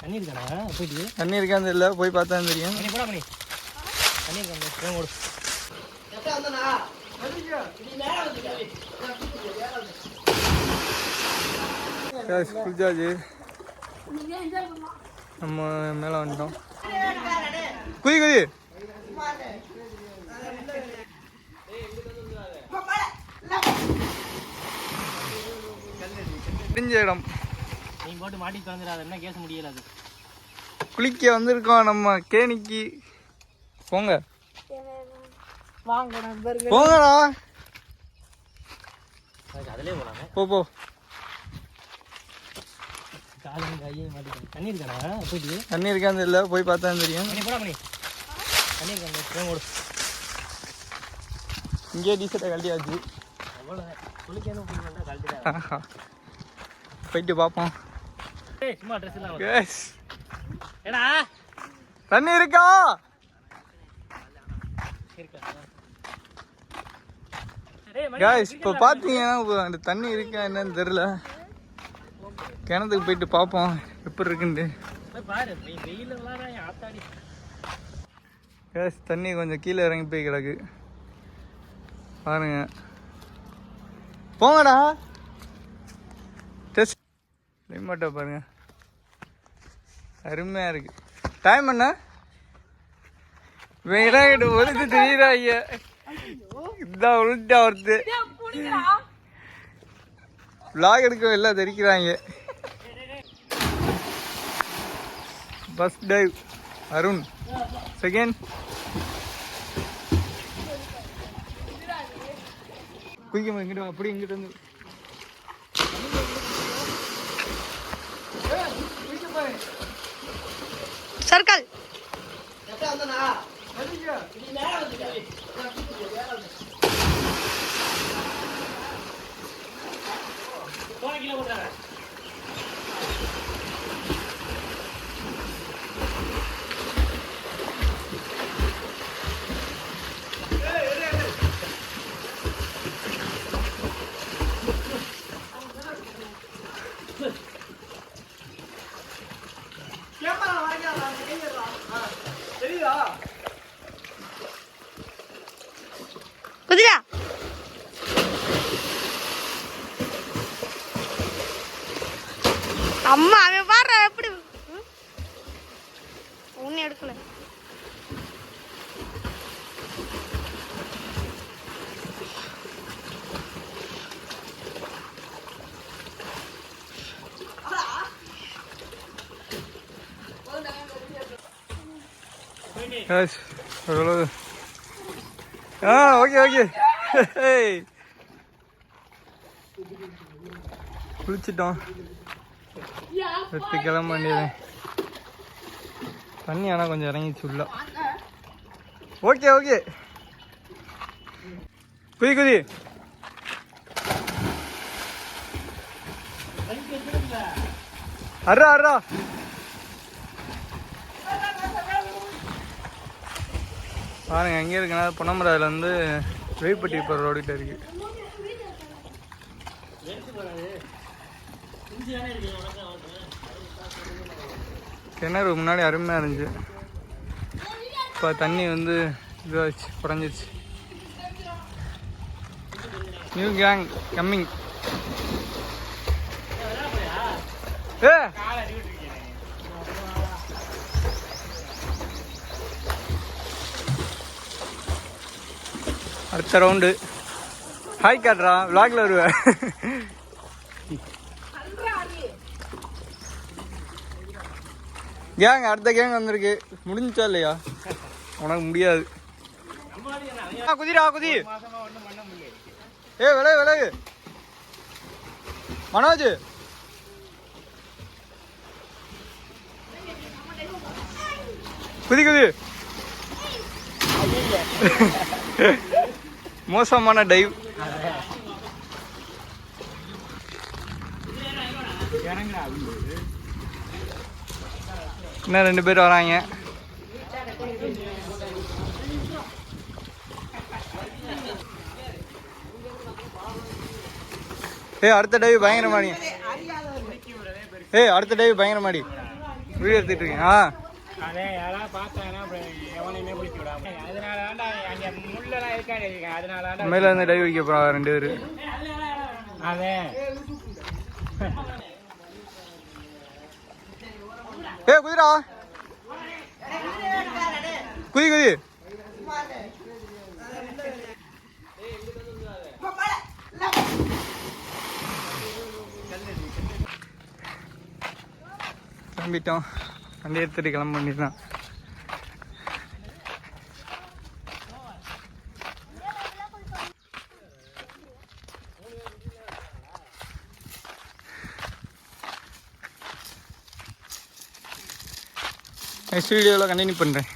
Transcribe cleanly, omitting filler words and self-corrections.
தண்ணி இருக்கான்னு இல்லை, போய் பார்த்தா தெரியும். குளிச்சாச்சு, நம்ம மேலே வந்துட்டோம். குதி குதி. தெரிஞ்ச இடம் போட்டு மாட்டி தந்துடாது, என்ன கேச முடியல. அது குளிக்க வந்திருக்கோம் நம்ம கேணிக்கு. போங்க போங்கடா, அதிலே போலாங்க. போ போ. தண்ணி இருக்காடா, தண்ணி இருக்கான்னு இல்லை, போய் பார்த்தா தெரியும். இங்கே டீசர்ட்டை கழட்டியாச்சு, போயிட்டு பார்ப்போம். தண்ணி இருக்கா? இப்போ பார்த்தீங்கன்னா அந்த தண்ணி இருக்கா என்னன்னு தெரியல. கிணத்துக்கு போயிட்டு பார்ப்போம் எப்படி இருக்குன்ட்டு. தண்ணி கொஞ்சம் கீழே இறங்கி போய் கிடக்கு பாருங்க. போங்கடா. டெஸ்ட் லிமட்டை பாருங்க, அருமையாக இருக்கு. டைம் என்ன? வேணாங்கிட்ட ஒழுத்து தெரியுதா ஐயா? இதான் உள்ட்டா வருது. விளாக் எடுக்க எல்லாம் தெரிக்கிறாங்க. ஃபர்ஸ்ட் டைவ் அருண், செகண்ட் குயிக்க. இங்கிட்ட அப்படி இங்கிட்ட வந்து சர்க்கிள் குதிரா. அம்மா அவன் பாரு எப்படி ஒன்னும் எடுக்கல. Okay okay. குளிச்சிட்டோம், எடுத்து கிளம்ப வேண்டியது. தண்ணி ஆனால் கொஞ்சம் இறங்கிச்சு உள்ள. ஓகே ஓகே, குதி குதி. அர்ரா அர்ரா. பாருங்க எங்கே இருக்குன்னா பொன்னமராதுலேருந்து வேப்பட்டி போகிற ரோடுகிட்ட இருக்கு. கிணறு முன்னாடி அருமையாக இருந்துச்சு, இப்போ தண்ணி வந்து இதாச்சு, குறைஞ்சிச்சு. New gang coming. அடுத்த ரவுண்டு. ஹாய் காட்டுறா, விளாக்ல வருவேன். கேங் அடுத்த கேங் வந்திருக்கு. முடிஞ்சா இல்லையா? உனக்கு முடியாது. குதிரா குதி. விலகு விலகு மனோஜ். குதி குதி. மோசமான டைவ். இன்னும் 2 பேர் வராங்க. அடுத்த டைவ் பயங்கரமா. ஏய் அடுத்த டைவ் பயங்கரமாடி வீடியோ எடுத்துட்டு இருக்கேன். அதே யாராவது பார்த்தாங்கன்னா எவனையுமே பிடிச்சி விடாம அதனால அங்கே முள்ளெல்லாம் இருக்காது அதனால மேல இருந்து டைவ் வைக்க போறாங்க 2 பேரு. அதே ஏய் குதிரா குதி குதி. கிளம்பிட்டோம். வண்டி எடுத்துட்டு கிளம்ப வேண்டியதுதான். நெக்ஸ்ட் வீடியோவில் கண்டினியூ பண்ணுறேன்.